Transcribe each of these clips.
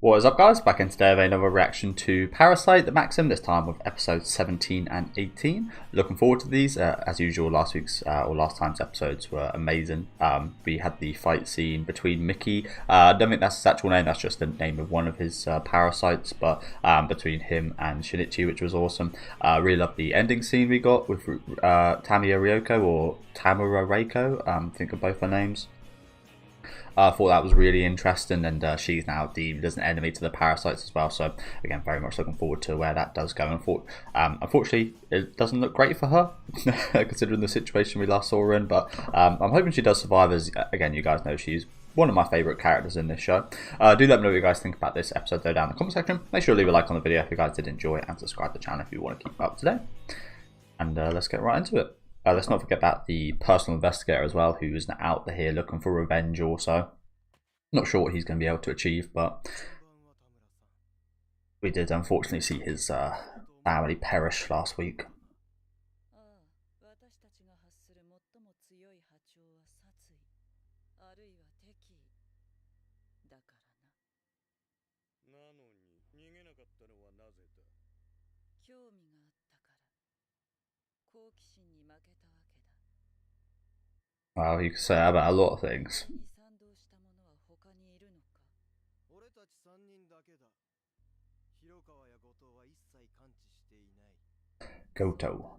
What is up, guys? Back in today with another reaction to Parasyte, the Maxim, this time with episodes 17 and 18. Looking forward to these. As usual, last time's episodes were amazing. We had the fight scene between Mickey. I don't think that's his actual name, that's just the name of one of his parasites, but between him and Shinichi, which was awesome. Really loved the ending scene we got with Tamiya Ryoko, or Tamura Reiko, think of both her names. I thought that was really interesting, and she's now deemed as an enemy to the parasites as well. So again, very much looking forward to where that does go. Unfortunately, it doesn't look great for her, considering the situation we last saw her in. But I'm hoping she does survive, as again, you guys know she's one of my favourite characters in this show. Do let me know what you guys think about this episode though down in the comment section. Make sure to leave a like on the video if you guys did enjoy it, and subscribe to the channel if you want to keep up to date. And let's get right into it. Let's not forget about the personal investigator as well, who is out here looking for revenge also. Not sure what he's going to be able to achieve, but we did unfortunately see his family perish last week. Well, you could say that about a lot of things. Goto.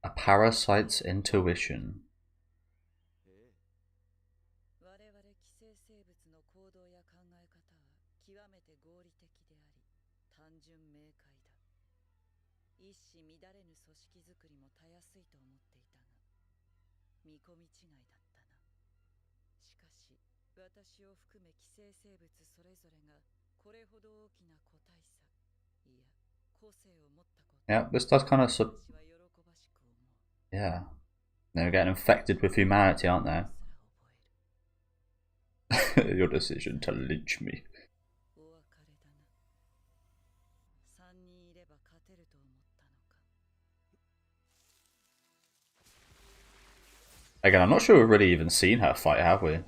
A parasite's intuition. Yeah, this does kind of yeah, they're getting infected with humanity, aren't they? Your decision to lynch me. Again, I'm not sure we've really even seen her fight, have we?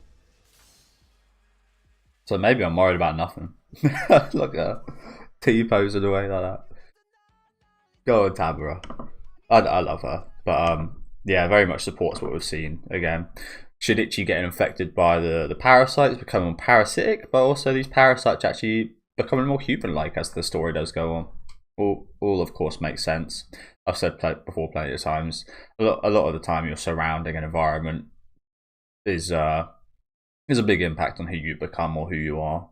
So maybe I'm worried about nothing. Look at her T-posing away like that. Go on, Tamura. I love her, but yeah, very much supports what we've seen. Again, Shinichi getting infected by the parasites, becoming parasitic, but also these parasites actually becoming more human-like as the story does go on. All of course makes sense. I've said before plenty of times, a lot of the time your surrounding and environment is a big impact on who you become or who you are.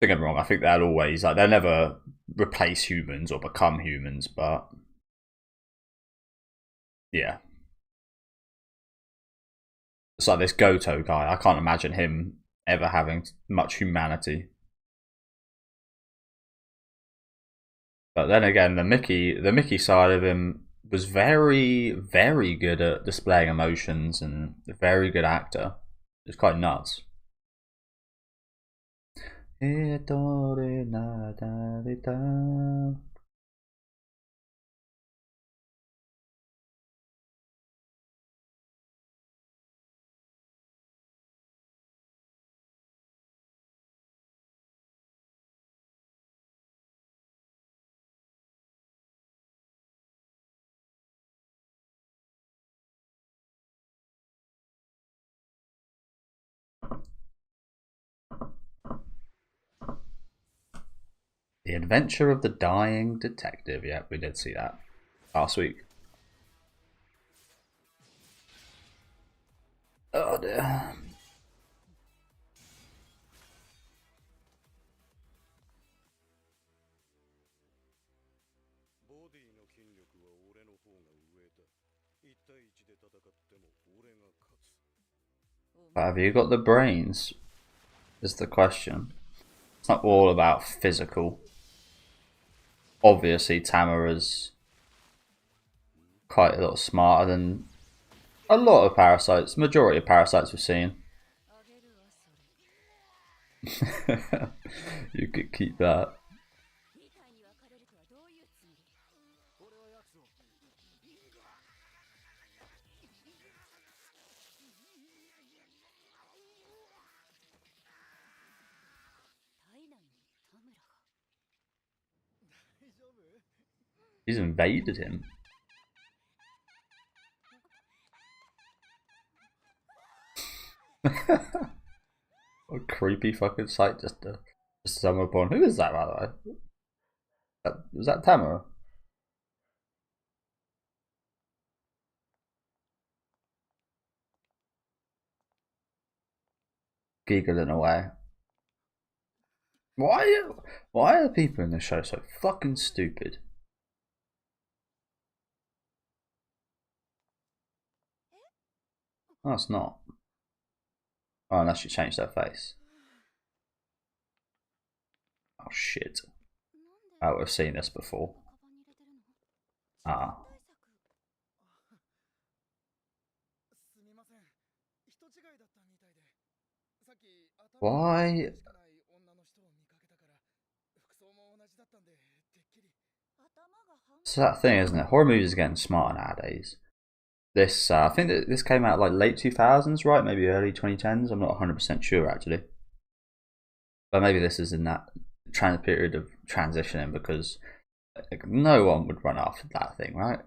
Don't get me wrong, I think they'll always, like, they'll never replace humans or become humans, but yeah. It's like this Goto guy, I can't imagine him ever having much humanity. But then again, the Mickey side of him was very, very good at displaying emotions and a very good actor. It's quite nuts. The Adventure of the Dying Detective. Yeah, we did see that last week. Oh dear. Have you got the brains? Is the question. It's not all about physical. Obviously, Tamara's quite a lot smarter than a lot of parasites, majority of parasites we've seen. You could keep that. He's invaded him. What a creepy fucking sight just to stumble upon. Who is that, by the way? Was that Tamara? Giggling away. Why are people in this show so fucking stupid? Oh, it's not. Oh, unless you change their face. Oh shit. Oh, we've seen this before. Ah. Why? It's that thing, isn't it? Horror movies are getting smarter nowadays. This, I think that this came out like late 2000s, right? Maybe early 2010s. I'm not 100% sure actually. But maybe this is in that period of transitioning, because like, no one would run after that thing, right?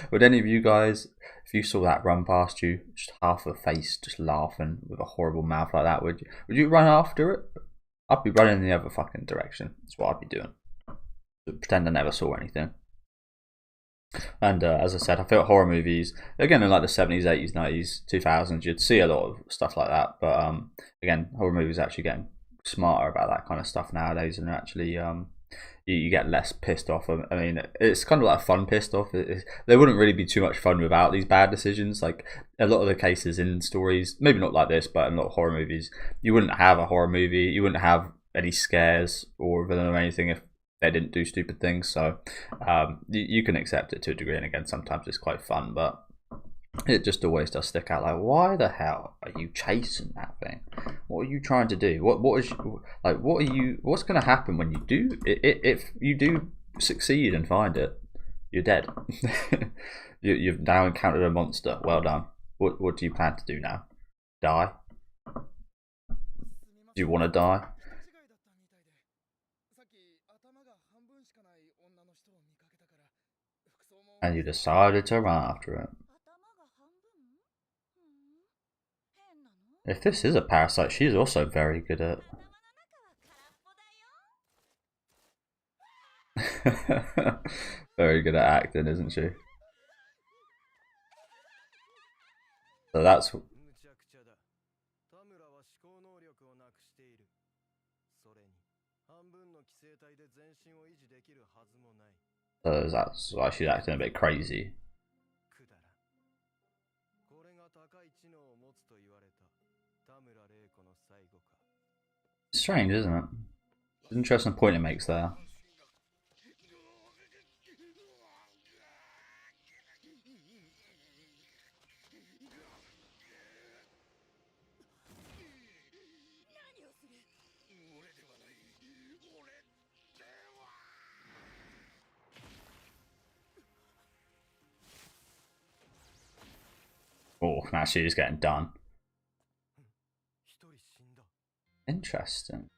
Would any of you guys, if you saw that run past you, just half a face just laughing with a horrible mouth like that, would you run after it? I'd be running in the other fucking direction. That's what I'd be doing. Pretend I never saw anything. And as I said, I feel like horror movies, again, in like the 70s, 80s, 90s, 2000s, you'd see a lot of stuff like that. But again, horror movies are actually getting smarter about that kind of stuff nowadays, and actually you get less pissed off. I mean, it's kind of like a fun pissed off. There wouldn't really be too much fun without these bad decisions. Like a lot of the cases in stories, maybe not like this, but in a lot of horror movies, you wouldn't have a horror movie, you wouldn't have any scares or villain or anything if they didn't do stupid things. So you can accept it to a degree, and again, sometimes it's quite fun, but it just always does stick out. Like, why the hell are you chasing that thing? What are you trying to do? What is like? What are you? What's going to happen when you do? If you do succeed and find it, you're dead. You've now encountered a monster. Well done. What do you plan to do now? Die? Do you want to die? And you decided to run after it. If this is a parasite, she's also very good at... very good at acting, isn't she? So that's... So that's why she's acting a bit crazy. Strange, isn't it? It's an interesting point it makes there. Oh, now she's getting done. Interesting.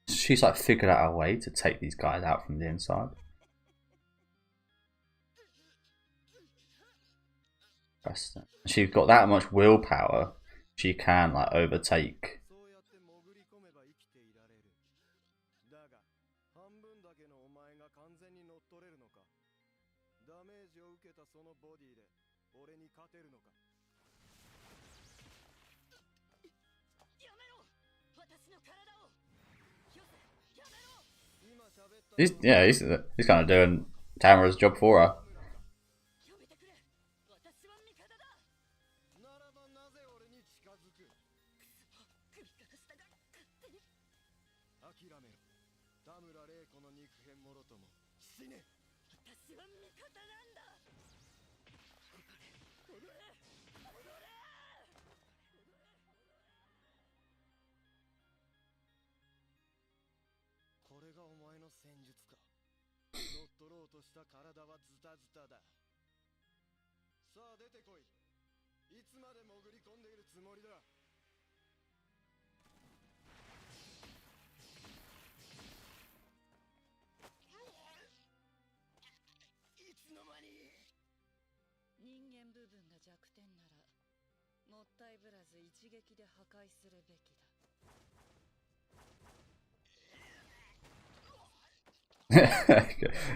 She's like figured out a way to take these guys out from the inside. Interesting. She's got that much willpower. She can like overtake. He's kind of doing Tamara's job for her. 戦術か。乗っ取ろうとした体はズタズタだ。さあ出てこい。いつまで潜り込んでいるつもりだ。いつの間に。人間部分が弱点ならもったいぶらず一撃で破壊するべきだ。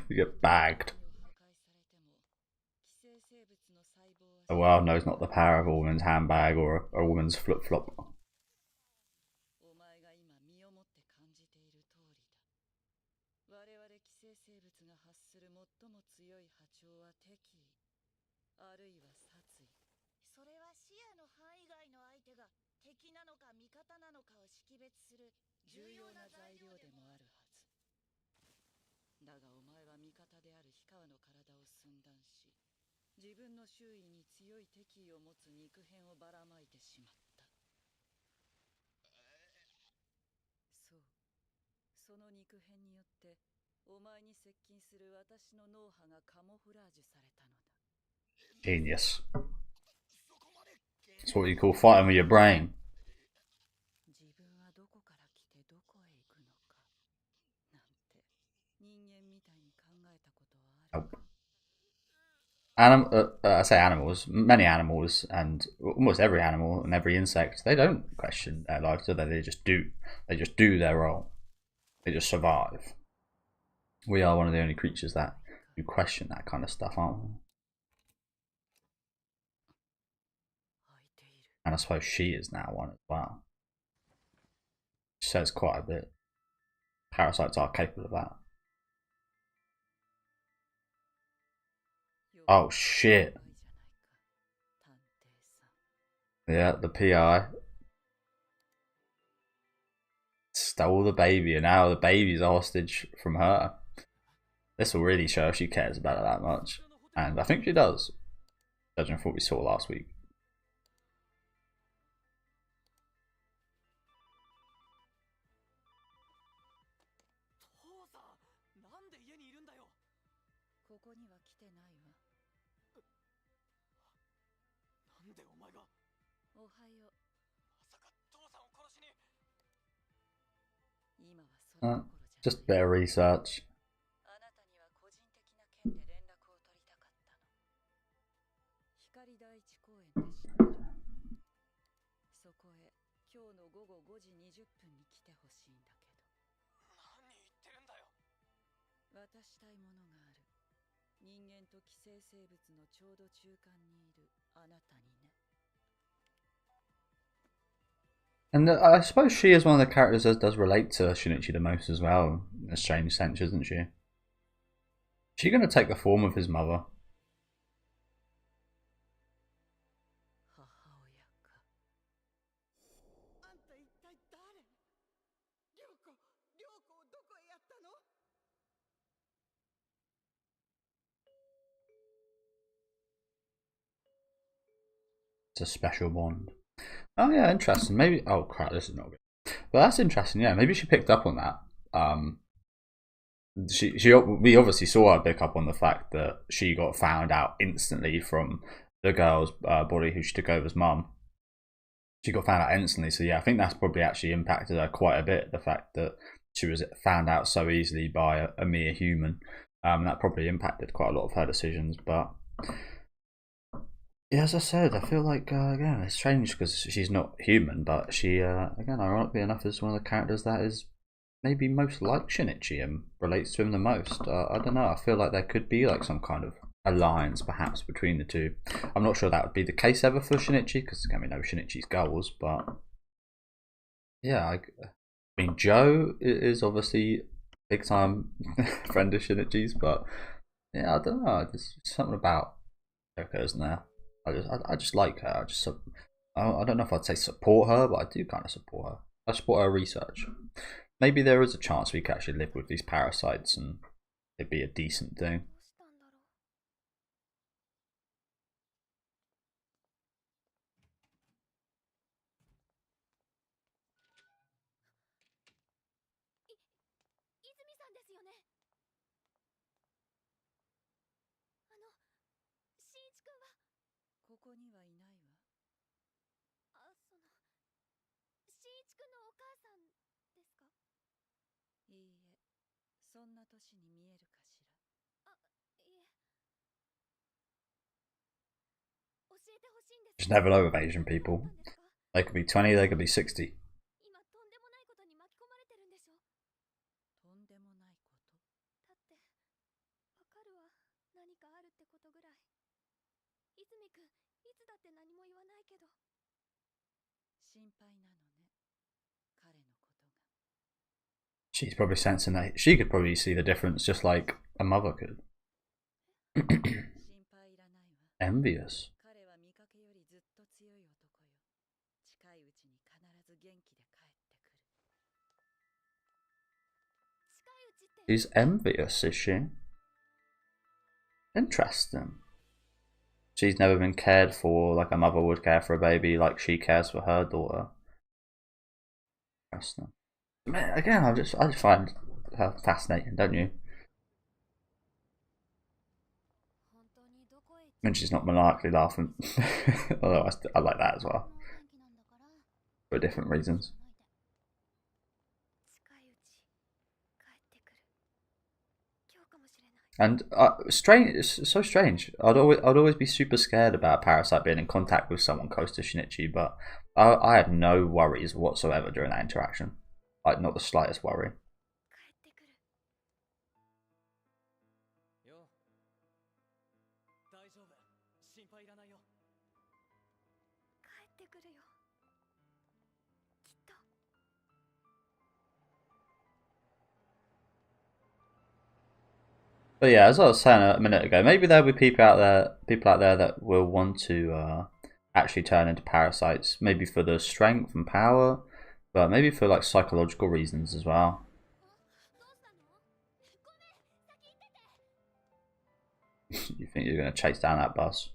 You get bagged. The world knows not the power of a woman's handbag or a woman's flip-flop. お前が今身をもって感じている通りだ。我々寄生生物が発する最も強い波長は敵意、あるいは殺意。それは視野の範囲外の相手が敵なのか味方なのかを識別する重要な材料でもあるはず。だがお前は味方である氷川の体を寸断し、自分の周囲に強い敵意を持つ肉片をばらまいてしまった。そう、その肉片によってお前に接近する私の脳波がカモフラージュされたのだ。Genius. That's what you call fighting with your brain. 自分はどこから来てどこへ行くのかなんて人間みたいに考えたことはあるか。I say animals, many animals, and almost every animal and every insect, they don't question their lives, do they? They just do. They just do their role. They just survive. We are one of the only creatures that do question that kind of stuff, aren't we? And I suppose she is now one as well. She says quite a bit. Parasites are capable of that. Oh shit. Yeah, the PI stole the baby and now the baby's a hostage from her. This will really show if she cares about it that much. And I think she does, judging from what we saw last week. ここには来てないわ。なんでお前が。おはよう。まさか父さんを殺しに。今はそれどころじゃない。Just a bit of research. あなたには個人的な件で連絡を取りたかったの。光第一公園で知ってる。そこへ今日の午後5時20分に来てほしいんだけど。何言ってるんだよ。渡したいものがある。人間と寄生生物のちょうど中間にいるあなたにね。And I suppose she is one of the characters that does relate to Shinichi the most as well, in a strange sense, isn't she? Is she going to take the form of his mother? 母親か。あんた一体誰？涼子をどこへやったのIt's a special bond. Oh yeah, interesting. Maybe. Oh crap, this is not good. But that's interesting. Yeah, maybe she picked up on that. We obviously saw her pick up on the fact that she got found out instantly from the girl's body who she took over as mum. She got found out instantly. So yeah, I think that's probably actually impacted her quite a bit. The fact that she was found out so easily by a mere human. That probably impacted quite a lot of her decisions. But yeah, as I said, I feel like again it's strange because she's not human, but she again, ironically enough, is one of the characters that is maybe most like Shinichi and relates to him the most. I don't know. I feel like there could be like some kind of alliance perhaps between the two. I'm not sure that would be the case ever for Shinichi because again we know Shinichi's goals, but yeah, I mean Joe is obviously big time friend of Shinichi's, but yeah, I don't know. There's something about Yoko, isn't there? I just like her. I don't know if I'd say support her, but I do kind of support her. I support her research. Maybe there is a chance we could actually live with these parasites and it'd be a decent thing. よね。新一くんは。ここにはいないわ。新一くんのお母さんですか？いいえ、そんな年に見えるかしら。いえ。教えてほしいんです。Just never know with Asian people. They could be 20, they could be 60. 今とんでもないことに巻き込まれてるんでしょ。とんでもないこと。だってわかるわ。何かあるってことぐらい。泉くん、いつだって何も言わないけど。心配なのね、彼のことが。She's probably sensing that she could probably see the difference just like a mother could. 心配いらないわ。Envious. 彼は見かけよりずっと強い男よ。近いうちに必ず元気で帰ってくる。近いうちって。She's envious, is she? Interesting. She's never been cared for like a mother would care for a baby, like she cares for her daughter. Interesting. Again, I just find her fascinating, don't you? I mean, she's not maniacally laughing, although I like that as well, for different reasons. And strange, it's so strange. I'd always be super scared about Parasyte being in contact with someone close to Shinichi, but I had no worries whatsoever during that interaction. Like, not the slightest worry. But yeah, as I was saying a minute ago, maybe there'll be people out there that will want to actually turn into parasites, maybe for the strength and power, but maybe for like psychological reasons as well. You think you're gonna chase down that bus?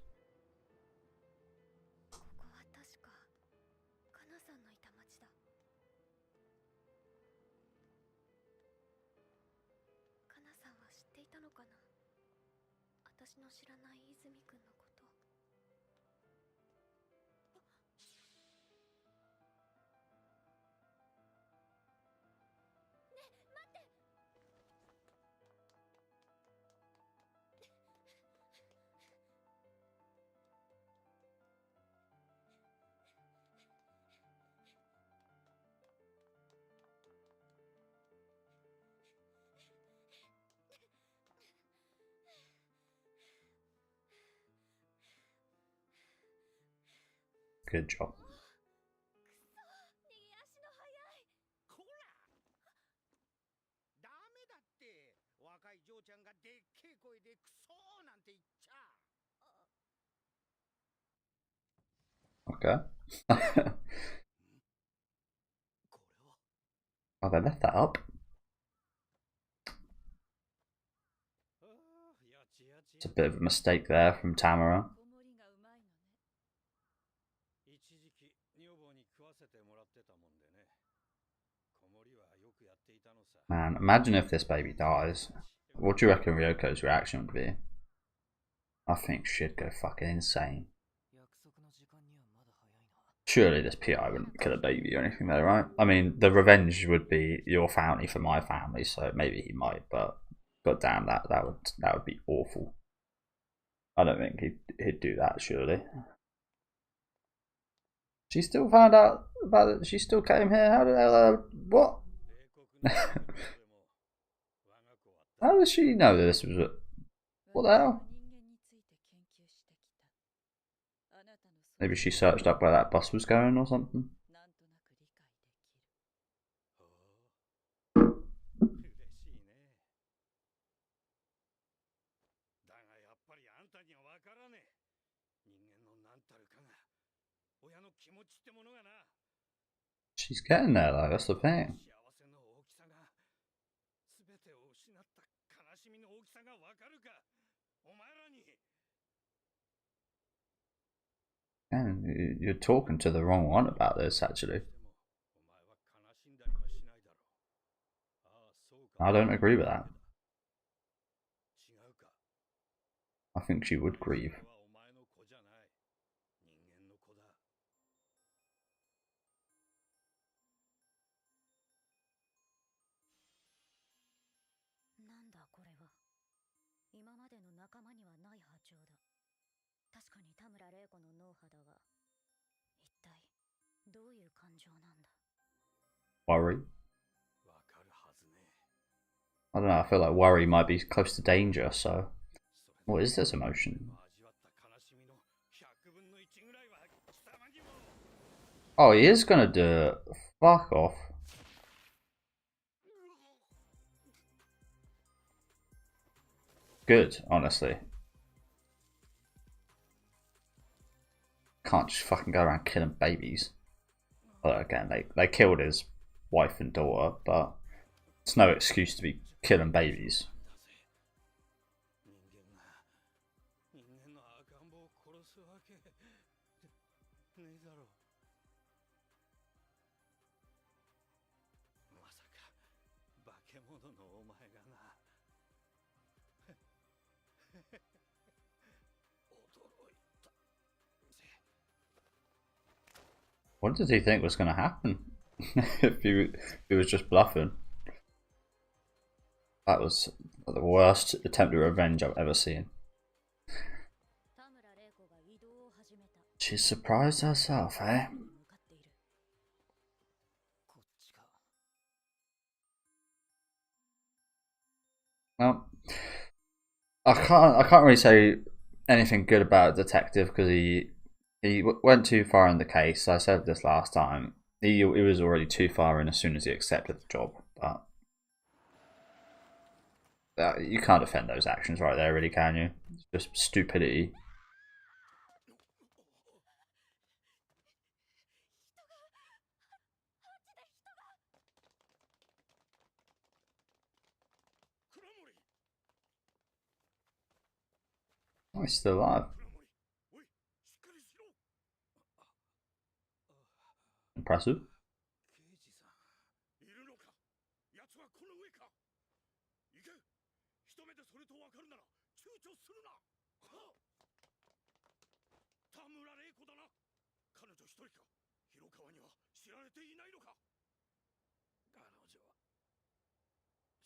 Good job. Okay. Oh, they left that up. It's a bit of a mistake there from Tamara. Man, imagine if this baby dies. What do you reckon Ryoko's reaction would be? I think she'd go fucking insane. Surely this PI wouldn't kill a baby or anything though, right? I mean, the revenge would be your family for my family, so maybe he might, but god damn, that would be awful. I don't think he'd do that, surely. She still found out about it. She still came here. How did what? How does she know that this was a... What the hell? Maybe she searched up where that bus was going or something. She's getting there though, that's the thing. And you're talking to the wrong one about this, actually. I don't agree with that. 違うか。 I think she would grieve. 俺はお前の子じゃない。人間の子だ。なんだこれは。今までの仲間にはない波長だ。確かに田村玲子の脳波だが、一体どういう感情なんだ。 Worry? わかるはずね。 I don't know, I feel like worry might be close to danger, so それ what is this emotion? 味わった悲しみの100分の1ぐらいは貴様にも。 Oh, he is gonna do it. Fuck off. Good, honestly. Can't just fucking go around killing babies. Well, again, they killed his wife and daughter, but it's no excuse to be killing babies. 人間の赤ん坊を殺すわけねえだろう。まさか化け物のお前がな。驚いたぜ。 What did he think was going to happen? if he was just bluffing. That was the worst attempt at revenge I've ever seen. 田村玲子が移動を始めた。 She surprised herself, eh? 向かっている。こっちか。 Well, I can't really say anything good about Detective because he went too far in the case. I said this last time. He was already too far in as soon as he accepted the job, but you can't defend those actions right there, really, can you? It's just stupidity. Oh, he's still alive. おい、しっかりしろ。 Impressive. 刑事さん、いるのか。奴はこの上か。行け。一目でそれとわかるなら躊躇するな。はあ、田村玲子だな。彼女一人か。広川には知られていないのか。彼女は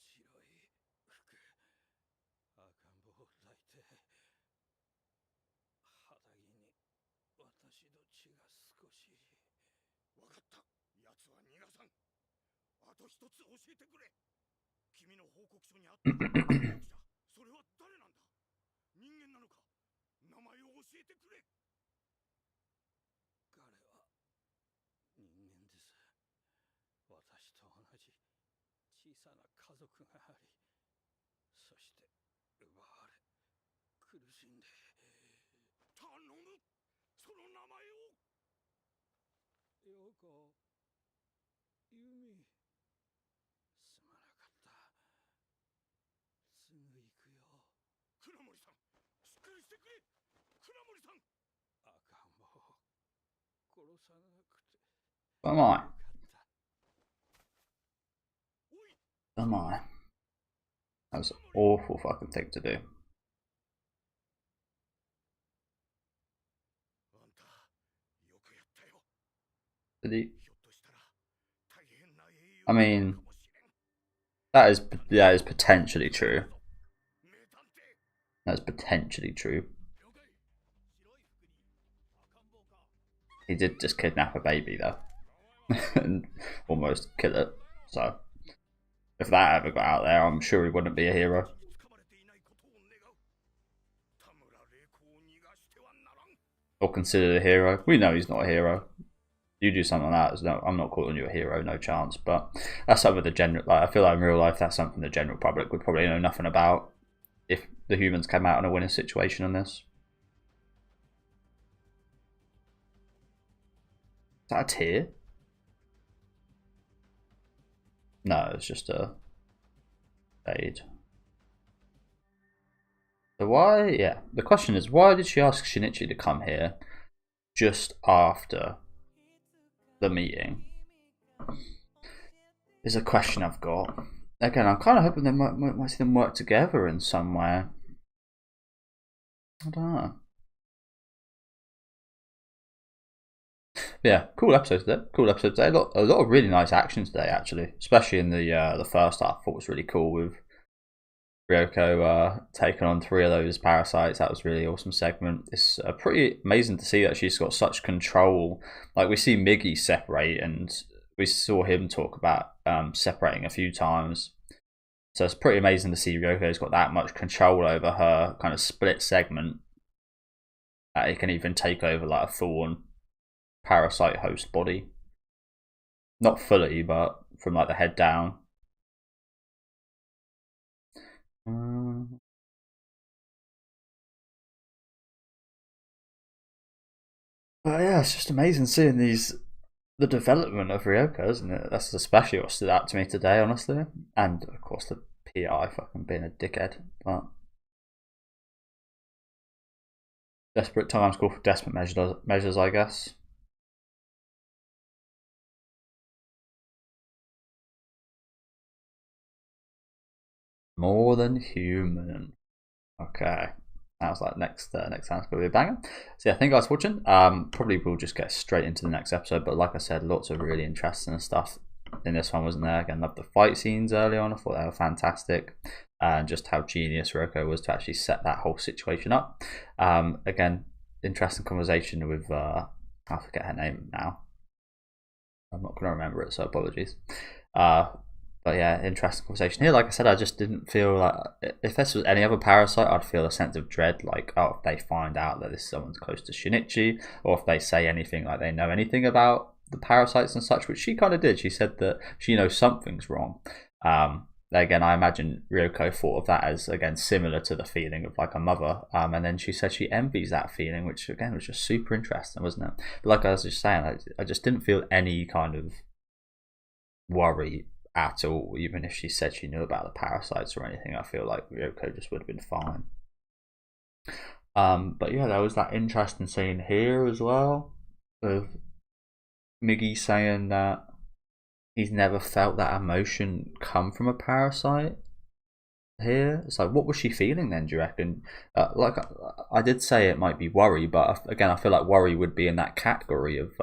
白い服、赤ん坊を抱いて、肌着に私の血が少し。わかった。奴は逃がさん。あと一つ教えてくれ。君の報告書にあったそれは誰なんだ。人間なのか。名前を教えてくれ。彼は人間です。私と同じ小さな家族があり、そして奪われ苦しんで。頼む、その名前を。陽子、ユミ、すまなかった。すぐ行くよ。倉森さん、しっかりしてくれ。倉森さん。赤ん坊を殺さなくて。 Come on. よかった。おい、 Come on. That was an awful fucking thing to do. あんた、よくやったよ。 Did he? ひょっとしたら大変な英雄 I か mean, もしれん。 that is potentially true. 名探偵。 That's potentially true. 了解。白い服に赤ん坊か。 He did just kidnap a baby though, and almost kill it. So, if that ever got out there, I'm sure he wouldn't be a hero. 掴まれていないことを願う。田村玲子を逃がしてはならん。 Or considered a hero. We know he's not a hero. You do something like that, no, I'm not calling you a hero, no chance. But that's something the general, like I feel like in real life, that's something the general public would probably know nothing about if the humans came out in a winning situation on this. Is that a tear? No, it's just a fade. So why, yeah, the question is, why did she ask Shinichi to come here just after the meeting? Is a question I've got. again, I'm kind of hoping they might see them work together in some way. I don't know. Yeah, cool episode today. Cool episode today. A lot of really nice action today, actually, especially in the first half. I thought was really cool with Ryoko taking on 3 of those parasites. That was a really awesome segment. It's pretty amazing to see that she's got such control. Like, we see Miggy separate, and we saw him talk about separating a few times. So it's pretty amazing to see Ryoko's got that much control over her kind of split segment that he can even take over like a full-on parasite host body. Not fully, but from like the head down. But yeah, it's just amazing seeing the development of Ryoko, isn't it? That's especially what stood out to me today, honestly. And of course the PI fucking being a dickhead. But desperate times call for desperate measures, I guess. More than human. Okay. That was like next time it's going to be a banger. So yeah, thank you guys for watching. Probably we'll just get straight into the next episode, but like I said, lots of really interesting stuff in this one, wasn't there? Again, loved the fight scenes early on. I thought they were fantastic, and just how genius Ryoko was to actually set that whole situation up. Again, interesting conversation with I forget her name now. I'm not going to remember it, so apologies. But yeah, interesting conversation here. Like I said, I just didn't feel like, if this was any other parasite, I'd feel a sense of dread. Like, oh, if they find out that this someone's close to Shinichi, or if they say anything like they know anything about the parasites and such, which she kind of did. She said that she knows something's wrong. Again, I imagine Ryoko thought of that as, again, similar to the feeling of like a mother. And then she said she envies that feeling, which again was just super interesting, wasn't it? But like I was just saying, I just didn't feel any kind of worry at all, even if she said she knew about the parasites or anything. I feel like Ryoko just would have been fine. But yeah, there was that interesting scene here as well of Miggy saying that he's never felt that emotion come from a parasite. Here, it's like, what was she feeling then, do you reckon? Like I did say it might be worry, but again, I feel like worry would be in that category of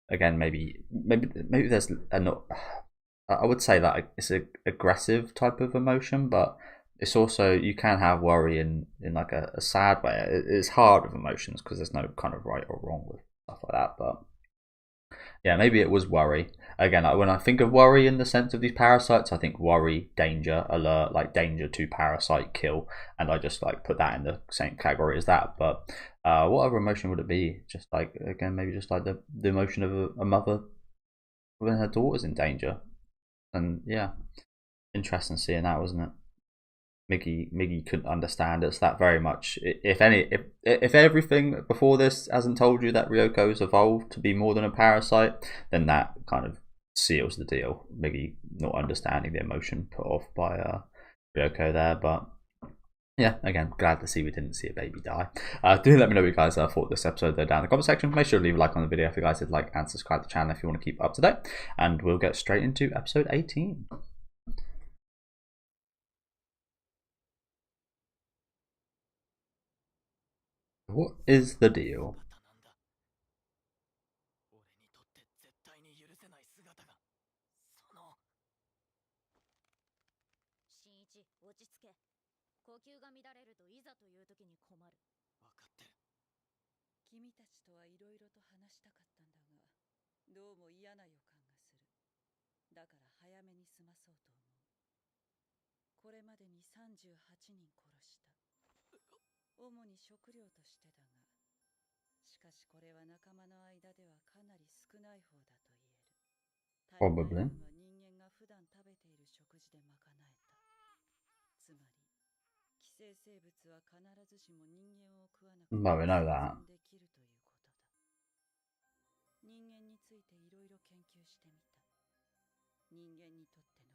again, maybe there's a not. I would say that it's an aggressive type of emotion, but it's also, you can have worry in like a sad way. It's hard with emotions because there's no kind of right or wrong with stuff like that. But yeah, maybe it was worry. Again, when I think of worry in the sense of these parasites, I think worry, danger, alert, like danger to parasite, kill, and I just like put that in the same category as that. But what other emotion would it be? Just like, again, maybe just like the emotion of a mother when her daughter's in danger. And yeah, interesting seeing that, wasn't it? Miggy couldn't understand. It's that very much. If everything before this hasn't told you that Ryoko's evolved to be more than a parasite, then that kind of seals the deal. Miggy not understanding the emotion put off by Ryoko there, but yeah, again, glad to see we didn't see a baby die. Do let me know what you guys thought of this episode though down in the comment section. Make sure to leave a like on the video if you guys did like, and subscribe to the channel if you want to keep up to date. And we'll get straight into episode 18. What is the deal? 呼吸が乱れるといざという時に困る。分かってる。君たちとはいろいろと話したかったんだが、どうも嫌な予感がする。だから早めに済まそうと思う。これまでに38人殺した。主に食料としてだが、しかしこれは仲間の間ではかなり少ない方だと言える。Probably. 大半は人間が普段食べている食事で賄えた。つまり寄生生物は必ずしも人間を食わなくても we know that. 生存できるということだ。人間についていろいろ研究してみた。人間にとっての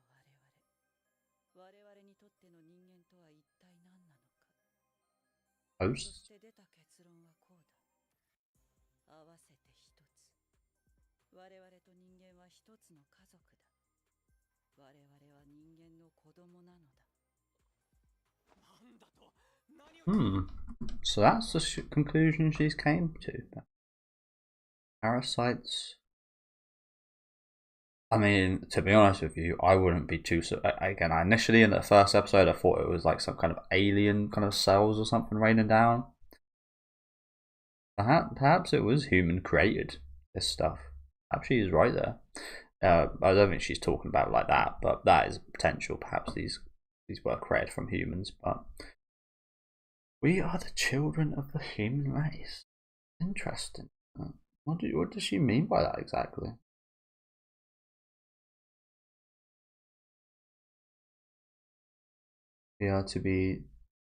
我々にとっての人間とは一体何なのか。そ Host? して出た結論はこうだ。合わせて一つ。我々と人間は一つの家族だ。我々は人間子供なのだ。So that's the conclusion she's came to. Parasites. I mean, to be honest with you, I wouldn't be too. Again, initially in the first episode, I thought it was like some kind of alien kind of cells or something raining down. Perhaps it was human created. This stuff. Perhaps she is right there. I don't think she's talking about it like that, but that is potential. Perhaps these were created from humans, but we are the children of the human race. Interesting. What does she mean by that exactly? We are to be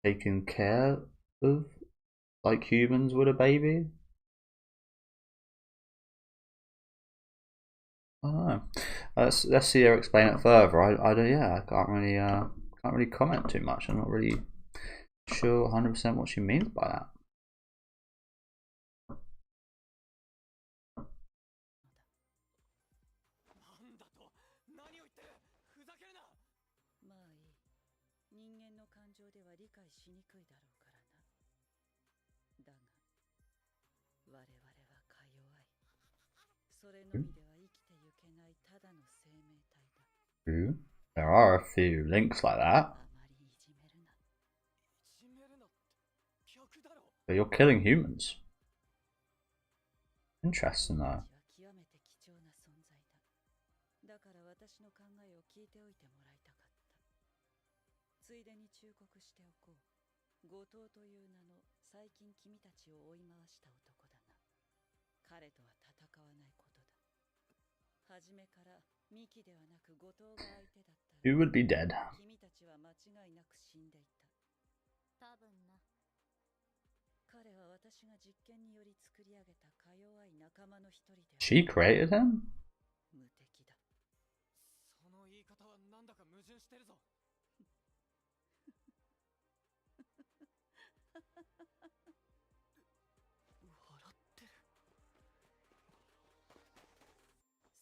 taken care of like humans would a baby? I don't know. Let's see her explain it further. I can't really comment too much. I'm not really sure 100% what she means by that. それのみでは生きてゆけないただの生命体だ。True. There are a few links like that. But you're killing humans. Interesting though. だから私の考えを聞いておいてもらいたかった。ついでに忠告しておこう。後藤という名の最近君たちを追い回した男だな。彼とは戦わないことだ。初めからミキではなく後藤が相手だったら Who would be dead? 君たちは間違いなく死んでいた。多分な。彼は私が実験により作り上げたか弱い仲間の一人で。She created him? 無敵だ。その言い方はなんだか矛盾してるぞ。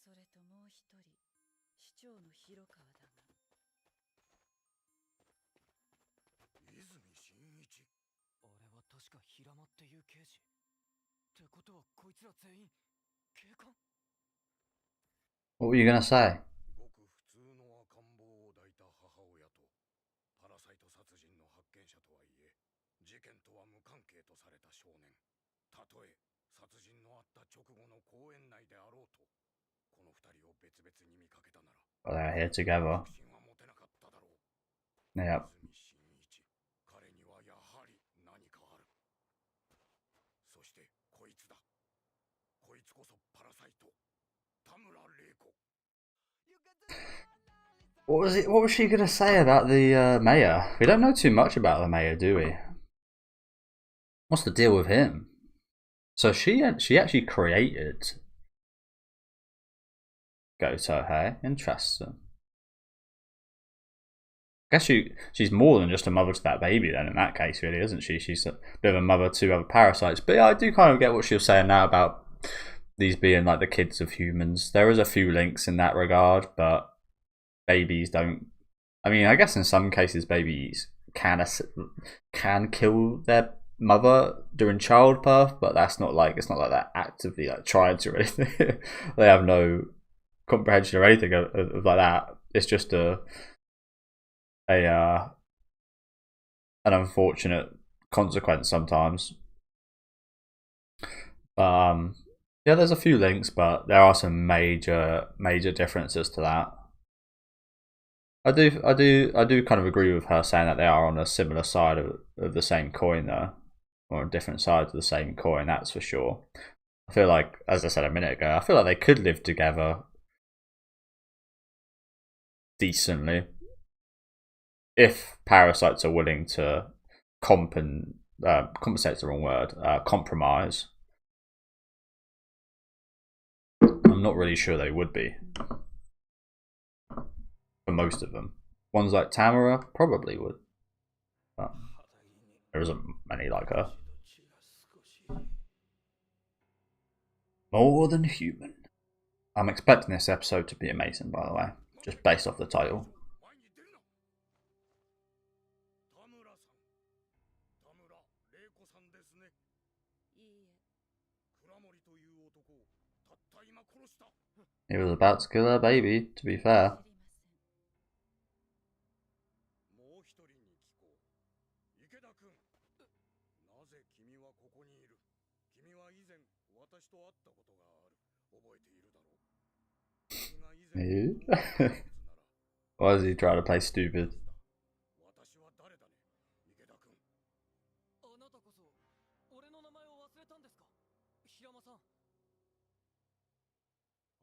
それともう一人、市長の広川だが。泉真一。あれは確か平間っていう刑事。ってことはこいつら全員警官？ What were you gonna say? ごく普通の赤ん坊を抱いた母親とパラサイト殺人の発見者とはいえ、事件とは無関係とされた少年。たとえ殺人のあった直後の公園内であろうと。Well, they're here together. Yep. What was she gonna say about the mayor? We don't know too much about the mayor, do we? What's the deal with him? So she actually created Goto, hey? Interesting. I guess she's more than just a mother to that baby then in that case, really, isn't she? She's a bit of a mother to other parasites. But yeah, I do kind of get what she was saying now about these being like the kids of humans. There is a few links in that regard, but babies don't... I mean, I guess in some cases babies can kill their mother during childbirth, but that's not like... It's not like they're actively like trying to or anything. They have no comprehension or anything of like that. It's just an unfortunate consequence sometimes. Yeah, there's a few links, but there are some major differences to that. I do kind of agree with her saying that they are on a similar side of the same coin though, or on different sides of the same coin. That's for sure. I feel like, as I said a minute ago, I feel like they could live together decently if parasites are willing to compensate's the wrong word, compromise. I'm not really sure they would be for most of them. Ones like Tamara probably would, but there isn't many like her. More than human. I'm expecting this episode to be amazing, by the way, just based off the title. He was about to kill her baby, to be fair. もう一人に聞こう。池田君。なぜ君はここにいる？君は以前私と会ったことがある。覚えているだろう。君が以前 Why is he trying to play stupid? 私は誰だね、池田君。あなたこそ俺の名前を忘れたんですか、檜山さん。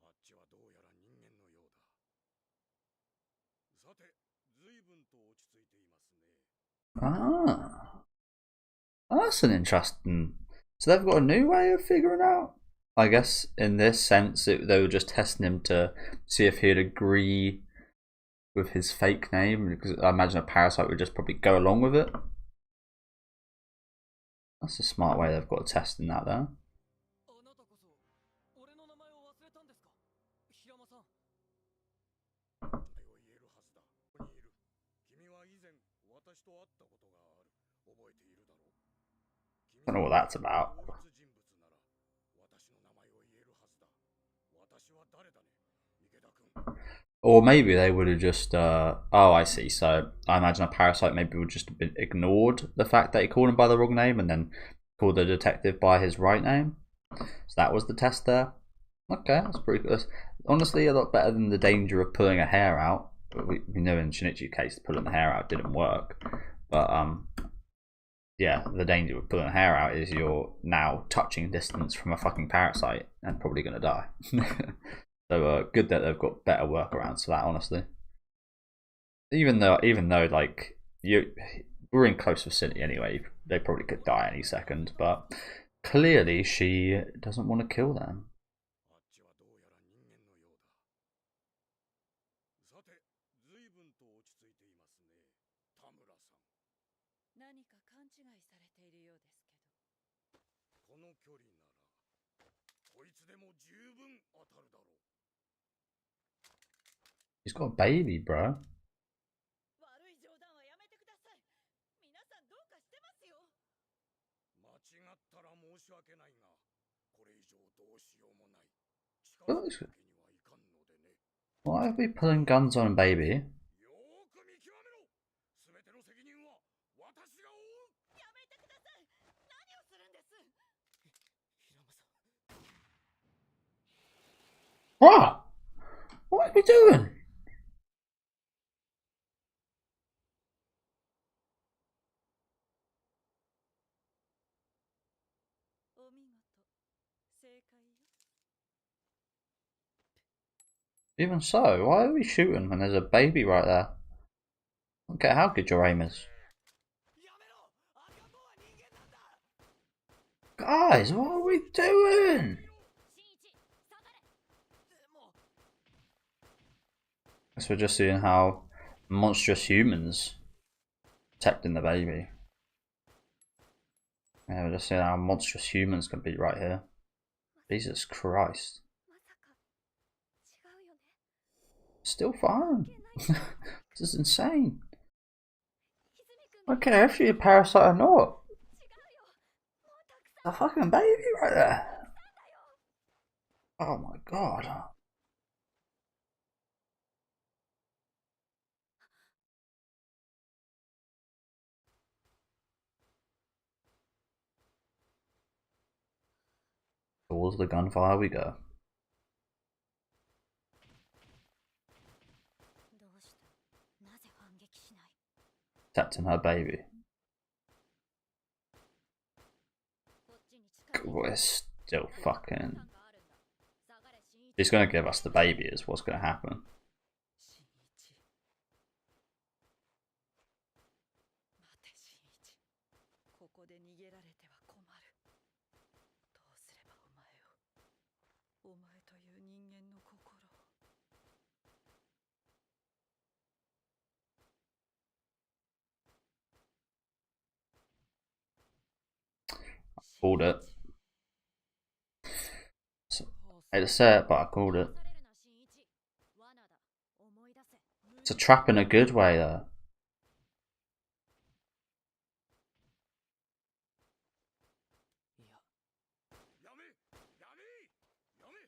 あっちはどうやら人間のようだ。さて、随分と落ち着いていますね。Ah. That's an interesting... So they've got a new way of figuring out? I guess in this sense they were just testing him to see if he'd agree with his fake name, because I imagine a parasite would just probably go along with it. That's a smart way they've got of testing that there. I don't know what that's about. Or maybe they would have just, oh, I see. So I imagine a parasite maybe would just have been ignored the fact that he called him by the wrong name and then called the detective by his right name. So that was the test there. Okay, that's pretty good. Honestly, a lot better than the danger of pulling a hair out. We know in Shinichi's case, pulling the hair out didn't work. But yeah, the danger of pulling a hair out is you're now touching distance from a fucking parasite and probably gonna die. So good that they've got better workarounds for that, honestly. Even though like we're in close vicinity anyway, they probably could die any second, but clearly she doesn't want to kill them. He's got a baby, bro. Why are we pulling guns on a baby? What? What are we doing? Even so, why are we shooting when there's a baby right there? I don't care how good your aim is. Guys, what are we doing? Guess we're just seeing how monstrous humans protecting the baby. Yeah, we're just seeing how monstrous humans can be right here. Jesus Christ. Still fine. This is insane. I don't care if you're a parasite or not. A fucking baby right there. Oh my god. Towards the gunfire we go. Protecting her baby. We're still fucking... He's gonna give us the baby is what's gonna happen. Called it. I hate to say it, but I called it. It's a trap in a good way, though.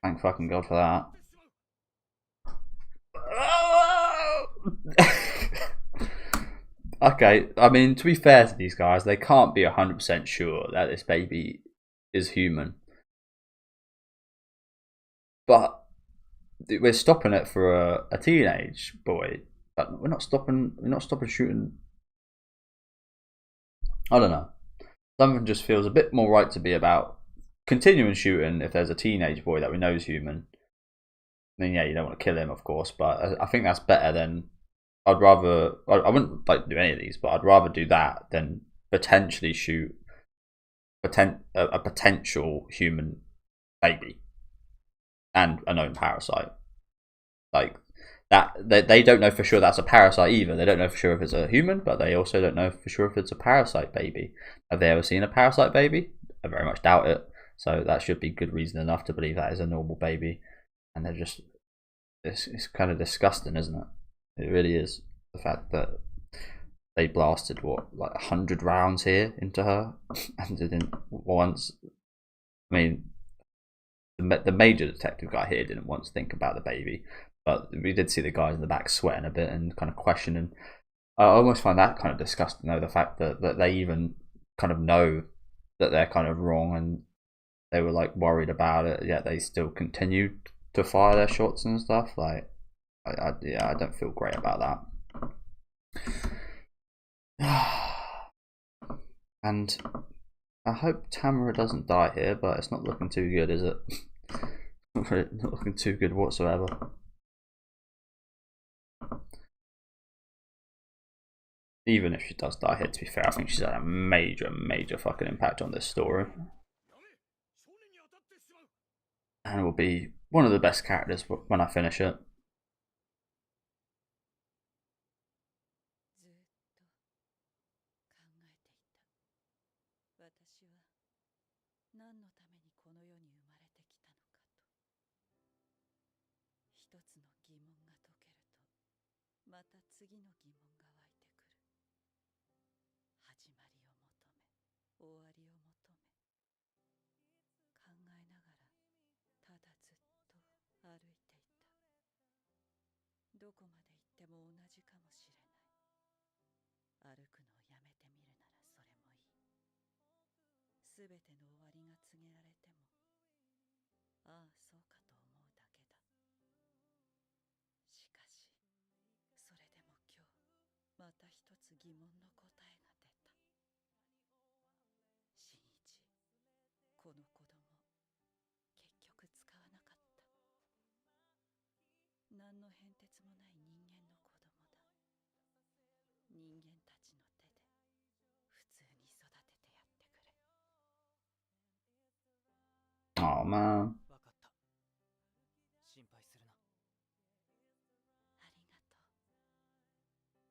Thank fucking God for that. Okay, I mean, to be fair to these guys, they can't be 100% sure that this baby is human. But we're stopping it for a teenage boy. But we're not stopping shooting. I don't know. Something just feels a bit more right to be about continuing shooting if there's a teenage boy that we know is human. I mean, yeah, you don't want to kill him, of course, but I think that's better than. I wouldn't like to do any of these, but I'd rather do that than potentially shoot a potential human baby and a known parasite. Like that, they don't know for sure that's a parasite either. They don't know for sure if it's a human, but they also don't know for sure if it's a parasite baby. Have they ever seen a parasite baby? I very much doubt it. So that should be good reason enough to believe that is a normal baby. And they're just, it's kind of disgusting, isn't it? It really is. The fact that they blasted what, like 100 rounds here into her and didn't once. I mean, the major detective guy here didn't once think about the baby, but we did see the guys in the back sweating a bit and kind of questioning. I almost find that kind of disgusting, though, the fact that they even kind of know that they're kind of wrong and they were like worried about it, yet they still continued to fire their shots and stuff. Like, yeah, I don't feel great about that. And I hope Tamara doesn't die here, but it's not looking too good, is it? Not looking too good whatsoever. Even if she does die here, to be fair, I think she's had a major fucking impact on this story. And will be one of the best characters when I finish it.どこまで行っても同じかもしれない。歩くのをやめてみるならそれもいい。すべての終わりが告げられても、ああそうかと思うだけだ。しかし、それでも今日、また一つ疑問の答えが出た。新一、この子供、結局使わなかった。何の変哲もない人間の子供だ。人間たちの手で普通に育ててやってくれ。Oh man. わかった。心配するな。ありがとう。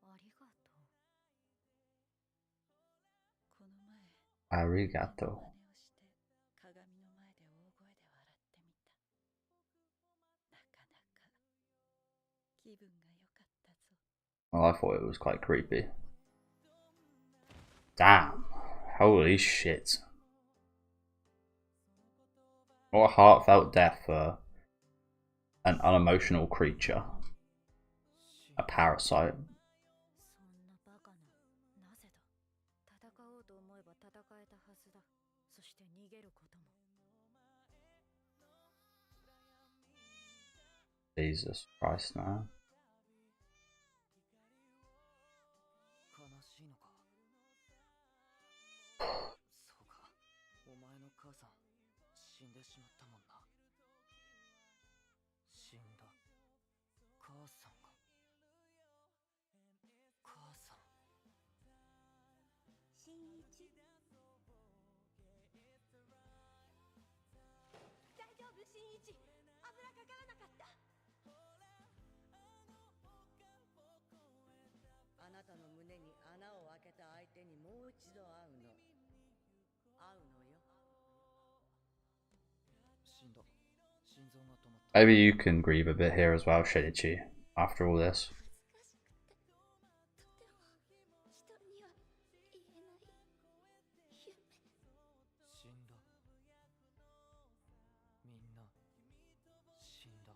ありがとう。この前、ありがとう。真似をして鏡の前で大声で笑ってみた。なかなか気分が良かったぞ。Well, I thought it was quite creepy. Damn. Holy shit. What a heartfelt death for an unemotional creature. A parasite. そんなバカな。なぜだ。戦おうと思えば戦えたはずだ。そして逃げることも。Jesus Christ, man. 悲しいのか。そうか。お前の母さん、死んでしまったもんな。死んだ。母さんが。母さん。新一。大丈夫、新一。油かからなかった。あなたの胸に穴を開けた相手にもう一度会うの。会うのよ。死んだ。心臓が止まった。 Maybe you can grieve a bit here as well, Shinichi, after all this. 死んだ。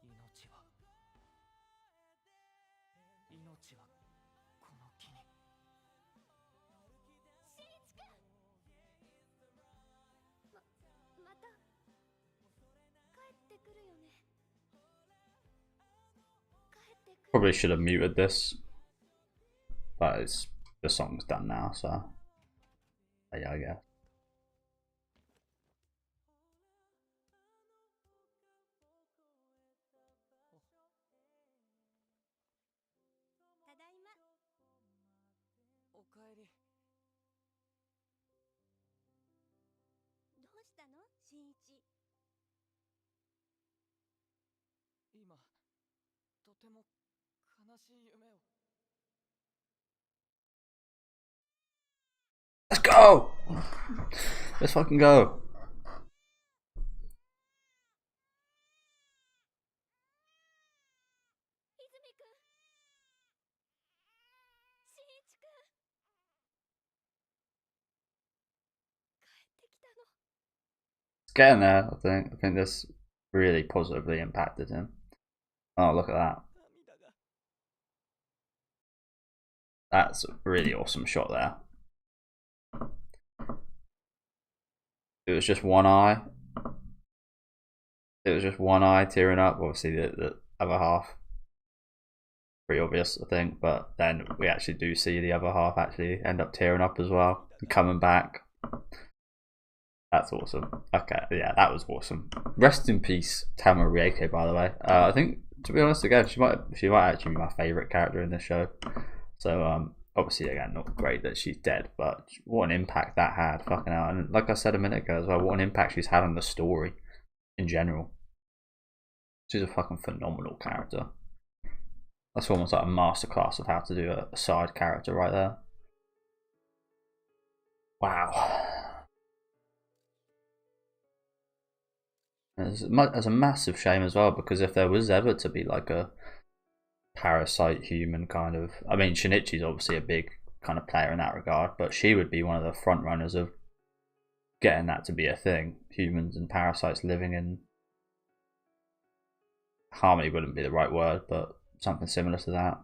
みんな死んだ。命は Probably should have muted this, but the song's done now, so yeah, I guess. ただいま。おかえり。どうしたの、新一。今、とても悲しい夢を。Let's go! Let's fucking go! 泉くん。新一くん。帰ってきたの。It's getting there, I think. I think this really positively impacted him. Oh, look at that. That's a really awesome shot there. It was just one eye. It was just one eye tearing up. Obviously, the other half. Pretty obvious, I think. But then we actually do see the other half actually end up tearing up as well. Coming back. That's awesome. Okay, yeah, that was awesome. Rest in peace, Tama Rieke, by the way. I think, to be honest, again, she might actually be my favourite character in this show. So, obviously, again, not great that she's dead, but what an impact that had, fucking hell. And like I said a minute ago as well, what an impact she's had on the story in general. She's a fucking phenomenal character. That's almost like a masterclass of how to do a side character right there. Wow. It's a massive shame as well, because if there was ever to be like a Parasyte human kind of, I mean, Shinichi's obviously a big kind of player in that regard, but she would be one of the front runners of getting that to be a thing. Humans and parasites living in harmony wouldn't be the right word, but something similar to that.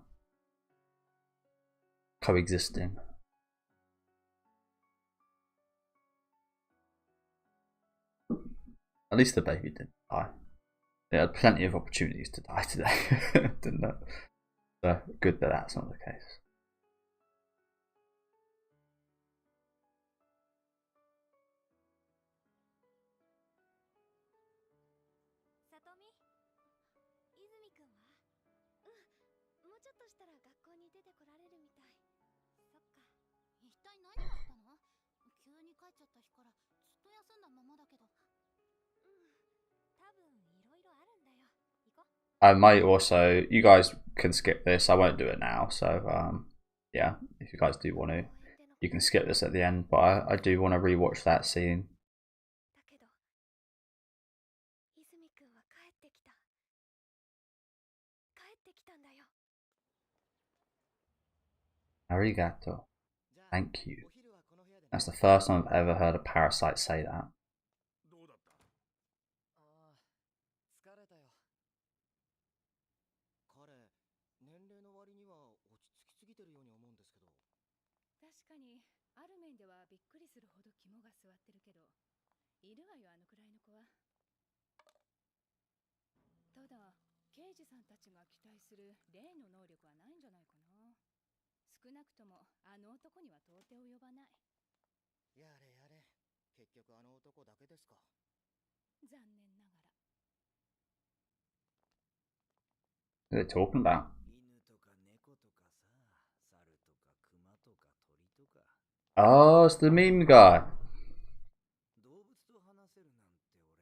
Coexisting. At least the baby didn't die. They had plenty of opportunities to die today, didn't it? So good that that's not the case. Satomi? 泉くんは？もうちょっとしたら学校に出てこられるみたい。そっか。一体何があったの？急に帰っちゃった日からずっと休んだままだけど。多分いろいろあるんだよ。行こう。I might also, you guys can skip this, I won't do it now, so yeah, if you guys do want to, you can skip this at the end, but I do want to rewatch that scene. だけど、泉くんは帰ってきた。帰ってきたんだよ。Arigato. Thank you. That's the first time I've ever heard a Parasyte say that. どうだった？ああ、疲れたよ。彼、年齢の割には落ち着きすぎてるように思うんですけど。確かにある面ではびっくりするほど肝が据わってるけど、いるわよあのくらいの子は。ただ、刑事さんたちが期待する例の能力はないんじゃないかな。少なくともあの男には到底及ばない。やれやれ、結局あの男だけですか。残念ながら。What are they talking about? 犬とか猫とかさ、猿とか熊とか鳥とか。Oh, it's the meme guy. 動物と話せるなんて俺、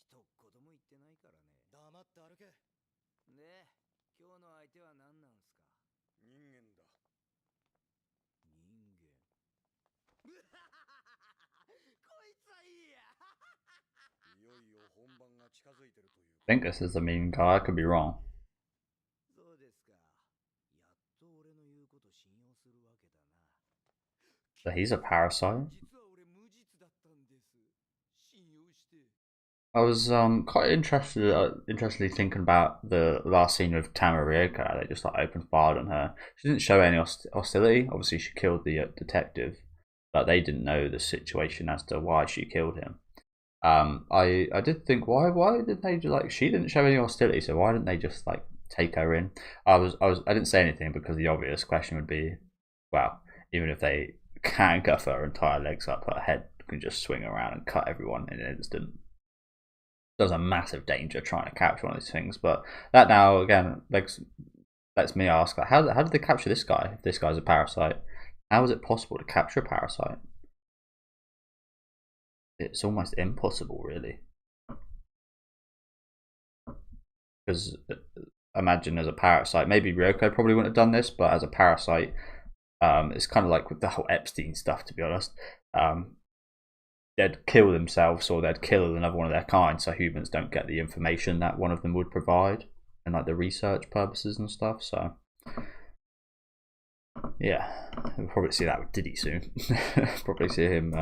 一言も言ってないからね。黙って歩け。で、今日の相手は何なんすか？人間だ。人間。こいつはいいや。いよいよ本番が近づいてるという。I think this is the meme guy, I could be wrong. そうですか。やっと俺の言うこと信用するわけだな。 So he's a parasite. 実は俺無実だったんです。信用して。I was quite interestingly thinking about the last scene with Tama Rieke. They just like opened fire on her. She didn't show any hostility. Obviously, she killed the detective, but they didn't know the situation as to why she killed him. I did think why did they like she didn't show any hostility, so why didn't they just like take her in? I didn't say anything because the obvious question would be, well, even if they can cuff her entire legs up, her head can just swing around and cut everyone in an instant. There's a massive danger trying to capture one of these things, but that now again lets me ask, like, how did they capture this guy? If this guy's a parasite, how is it possible to capture a parasite? It's almost impossible, really. Because imagine as a parasite, maybe Ryoko probably wouldn't have done this, but as a parasite, it's kind of like with the whole Epstein stuff, to be honest. They'd kill themselves or they'd kill another one of their kind, so humans don't get the information that one of them would provide, and like the research purposes and stuff. So yeah, we'll probably see that with Diddy soon. Probably see him,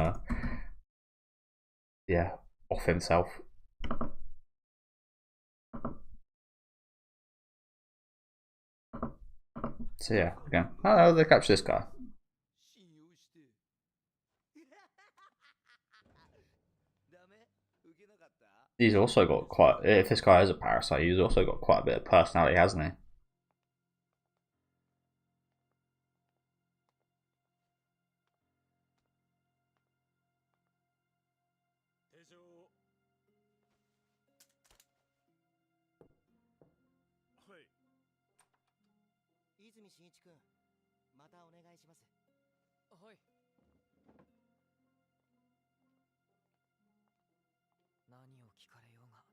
yeah, off himself. So yeah, again, how did they capture this guy? He's also got quite, if this guy is a parasite, he's also got quite a bit of personality, hasn't he?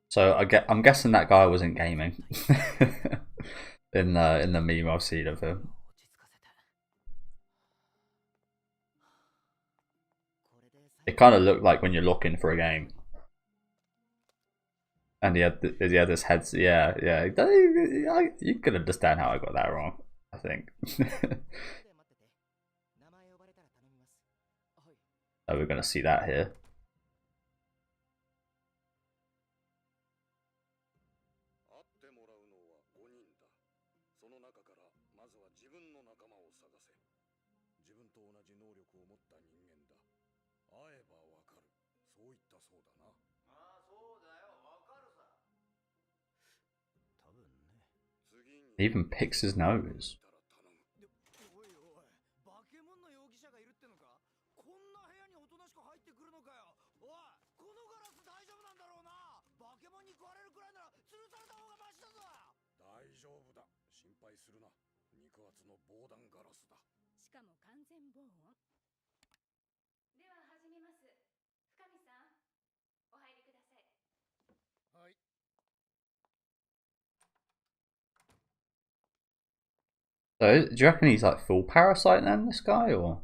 So I'm guessing that guy wasn't gaming in the meme I've seen of him. It kind of looked like when you're looking for a game, and he had this head. Yeah. You can understand how I got that wrong, I think. So we're gonna see that here. He even picks his nose. So, do you reckon he's like full parasite then, this guy, or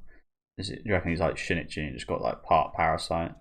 do you reckon he's like Shinichi and just got like part parasite?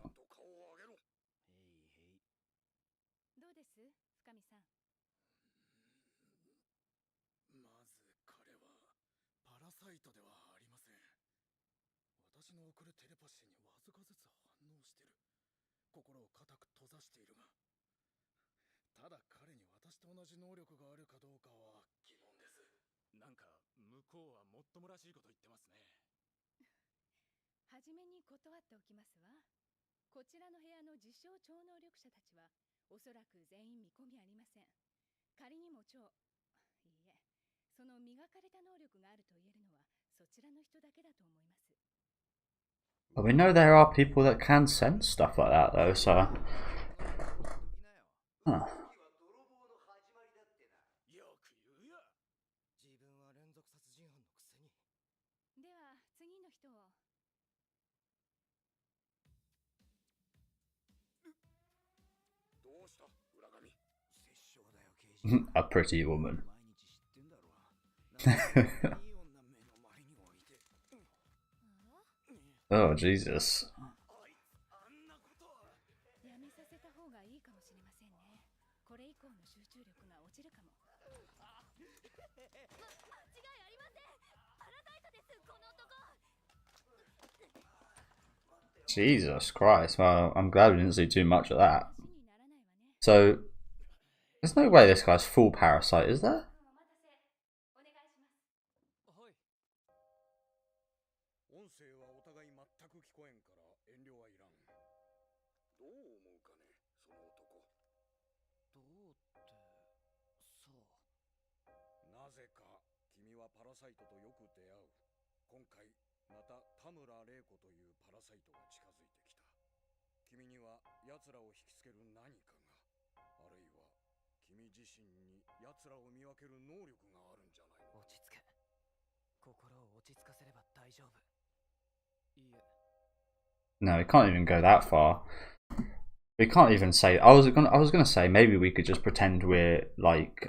But we know there are people that can sense stuff like that though, so huh. A pretty woman. Oh, Jesus. Jesus Christ. Well, I'm glad we didn't see too much of that. So, there's no way this guy's full parasite, is there? どう思うかね、その男。どうって、さあ。なぜか君はパラサイトとよく出会う。今回また田村玲子というパラサイトが近づいてきた。君には奴らを引きつける何かが、あるいは君自身に奴らを見分ける能力があるんじゃないの。落ち着け。心を落ち着かせれば大丈夫。いいえ。 No, we can't even go that far. We can't even say. I was gonna say maybe we could just pretend we're like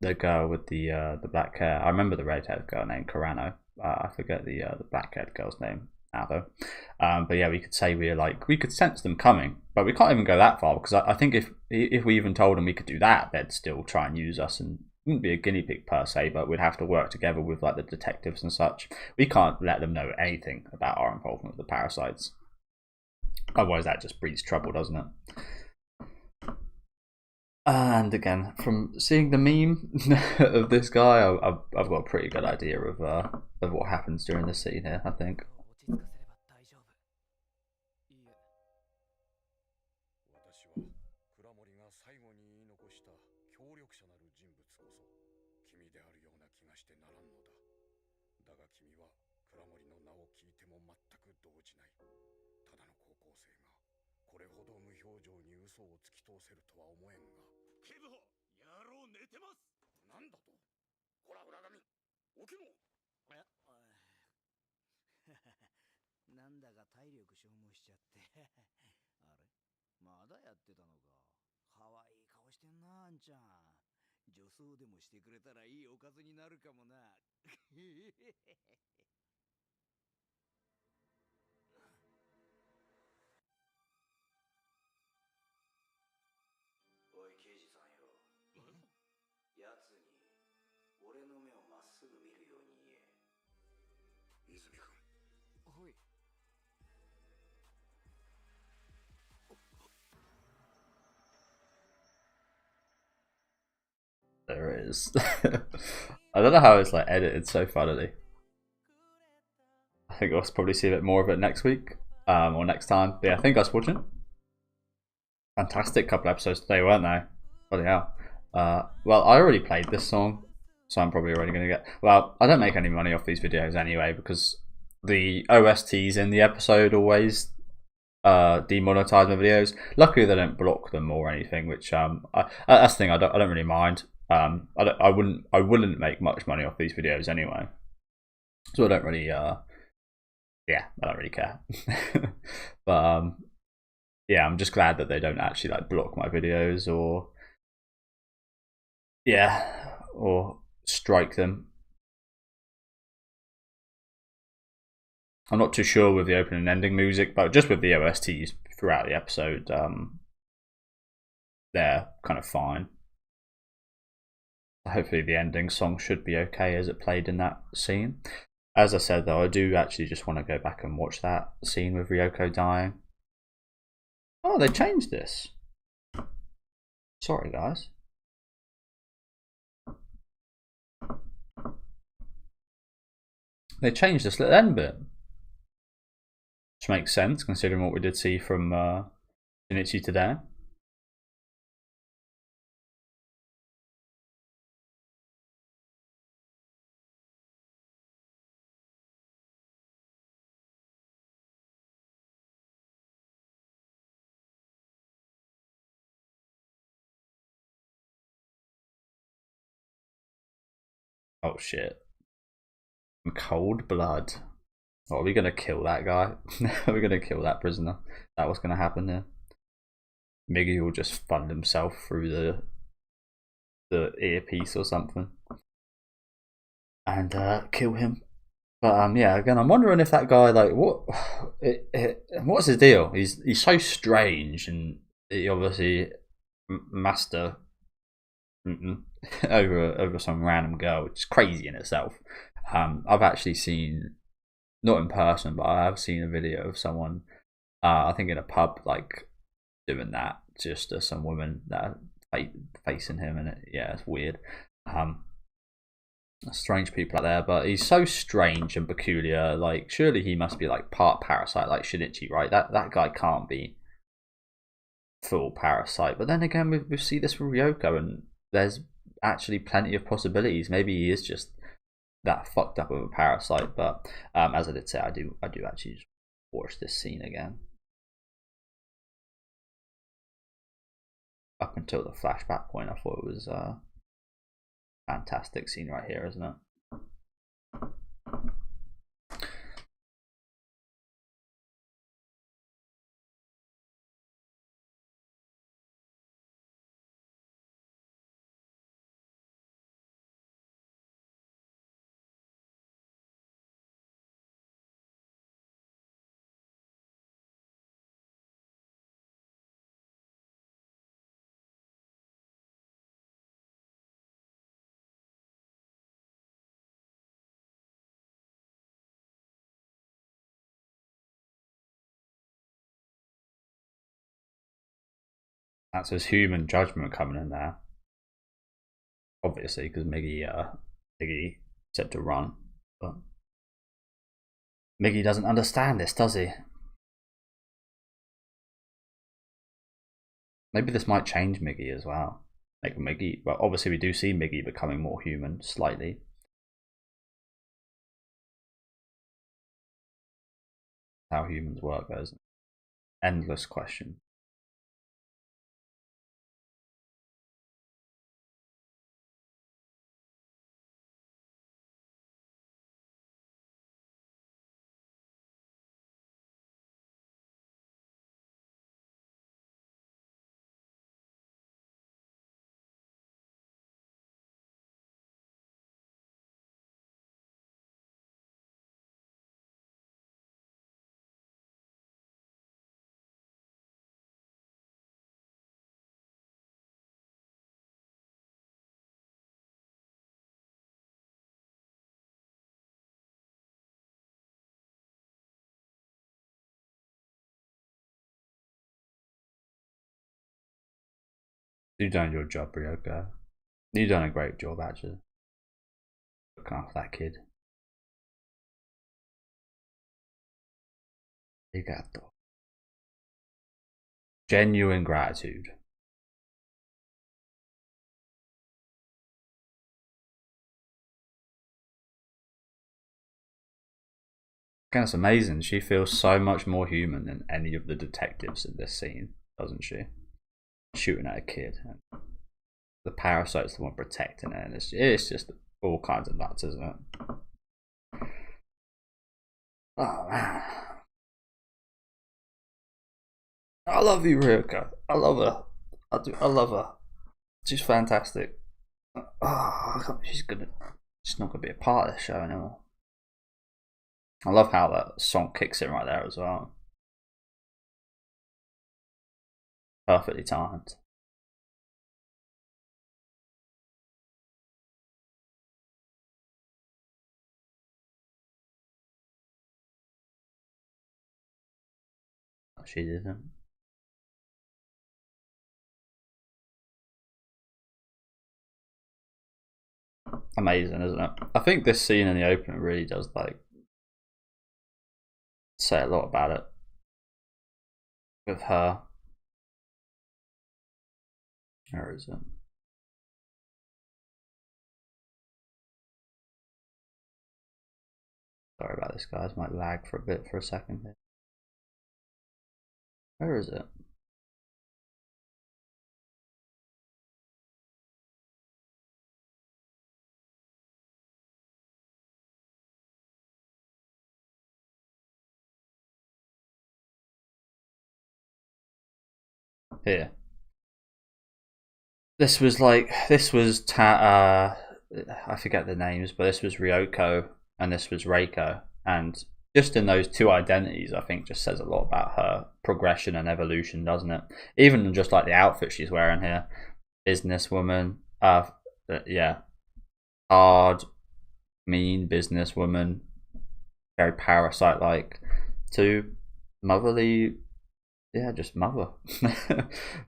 the girl with the black hair. I remember the red-haired girl named Carano. I forget the black-haired girl's name now though. But yeah, we could say we could sense them coming, but we can't even go that far because I think if we even told them we could do that, they'd still try and use us and wouldn't be a guinea pig per se, but we'd have to work together with like the detectives and such. We can't let them know anything about our involvement with the parasites. Otherwise, that just breeds trouble, doesn't it? And again, from seeing the meme of this guy, I've got a pretty good idea of what happens during the scene here, I think. 落ち着かせれば大丈夫。いいえ。私は倉森が最後に言い残した協力者なる人物こそ君であるような気がしてならんのだ。だが君は倉森の名を聞いても全く動じない。ただの高校生がこれほど無表情に嘘を突き通せるとは思えんが。警部補、野郎寝てます。なんだと。こら裏紙、起きろ。なんだか体力消耗しちゃって。あれ、まだやってたのか。かわいい顔してんな、あんちゃん。女装でもしてくれたらいいおかずになるかもな。おい刑事さんよ。やつに俺の目をまっすぐ見るように言え。泉君。はい。There it is. I don't know how it's like edited so funnily. I think we'll probably see a bit more of it next week or next time. But yeah, thank you guys for watching. Fantastic couple episodes today, weren't they? Bloody hell. Well, I already played this song, so I'm probably already going to get... Well, I don't make any money off these videos anyway because the OSTs in the episode always demonetize my videos. Luckily, they don't block them or anything, which that's the thing. I don't really mind. I wouldn't make much money off these videos anyway, so I don't really yeah, I don't really care. But yeah, I'm just glad that they don't actually like block my videos or yeah, or strike them. I'm not too sure with the opening and ending music, but just with the OSTs throughout the episode, they're kind of fine. Hopefully the ending song should be okay as it played in that scene. As I said though, I do actually just want to go back and watch that scene with Ryoko dying. Oh, they changed this. Sorry guys. They changed this little end bit. Which makes sense considering what we did see from Shinichi today. Oh shit. Cold blood. Oh, are we gonna kill that guy? Are we gonna kill that prisoner? Is that what's gonna happen here? Miggy will just fund himself through the earpiece or something and kill him. But yeah, again, I'm wondering if that guy, like, what's his deal? He's so strange, and he obviously master over some random girl, which is crazy in itself. I've actually seen, not in person, but I have seen a video of someone, I think in a pub, like doing that just to some women that are facing him, and yeah, it's weird. Strange people out there, but he's so strange and peculiar. Like, surely he must be like part parasite, like Shinichi, right? That guy can't be full Parasyte. But then again, we see this from Ryoko, and there's actually plenty of possibilities. Maybe he is just that fucked up of a Parasyte. But as I did say, I do actually just watch this scene again. Up until the flashback point, I thought it was a fantastic scene right here, isn't it? That's his human judgment coming in there. Obviously, because Miggy said to run, but Miggy doesn't understand this, does he? Maybe this might change Miggy as well. Make Miggy, well, obviously we do see Miggy becoming more human, slightly. How humans work, there's an endless question. You've done your job, Ryoko. You've done a great job, actually. Looking after that kid. Arigato. Genuine gratitude. Again, it's amazing. She feels so much more human than any of the detectives in this scene, doesn't she? Shooting at a kid. The Parasyte's the one protecting it, and it's just all kinds of nuts, isn't it? Oh man. I love you, Ryoko. I love her. I love her. She's fantastic. Oh, she's not gonna be a part of the show anymore. I love how that song kicks in right there as well. Perfectly timed. She didn't. Amazing, isn't it? I think this scene in the opening really does like say a lot about it with her. Where is it? Sorry about this, guys. Might lag for a second here. Where is it? Here. This was I forget the names, but this was Ryoko and this was Reiko, and just in those two identities, I think just says a lot about her progression and evolution, doesn't it? Even just like the outfit she's wearing here, businesswoman, yeah, hard, mean businesswoman, very Parasyte-like, to motherly. Yeah, just mother.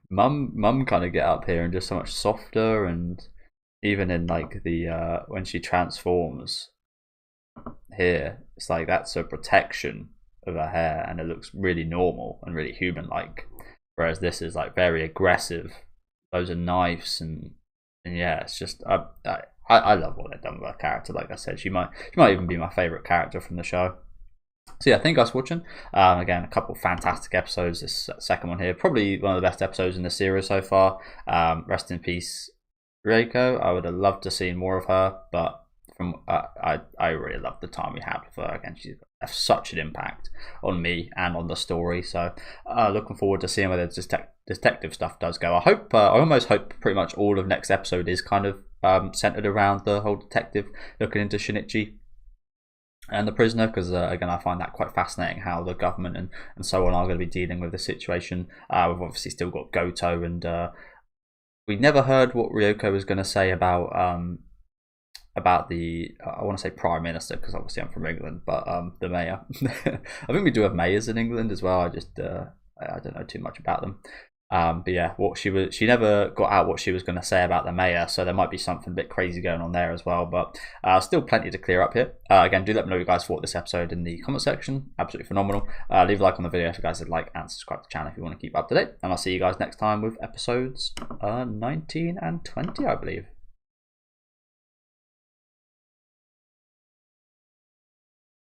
mum kind of get up here and just so much softer, and even in like the when she transforms here, it's like that's a protection of her hair and it looks really normal and really human like. whereas this is like very aggressive, loads of knives, and yeah, it's just I love what they've done with her character. Like I said, she might even be my favorite character from the show. So yeah, thank you guys for watching. Again, a couple of fantastic episodes. This second one here, probably one of the best episodes in the series so far. Rest in peace, Reiko. I would have loved to see more of her, but from I really love the time we had with her. Again, she's got such an impact on me and on the story. So looking forward to seeing where the detective stuff does go. I almost hope pretty much all of next episode is kind of centered around the whole detective looking into Shinichi and the prisoner, because again, I find that quite fascinating how the government and so on are going to be dealing with the situation. We've obviously still got Goto, and we never heard what Ryoko was going to say about the I want to say Prime Minister, because obviously I'm from England, but the mayor. I think we do have mayors in England as well. I just I don't know too much about them. But yeah, she never got out what she was going to say about the mayor, so there might be something a bit crazy going on there as well. But still plenty to clear up here. Again, do let me know what you guys thought this episode in the comment section. Absolutely phenomenal. Leave a like on the video if you guys would like, and subscribe to the channel if you want to keep up to date. And I'll see you guys next time with episodes 19 and 20, I believe.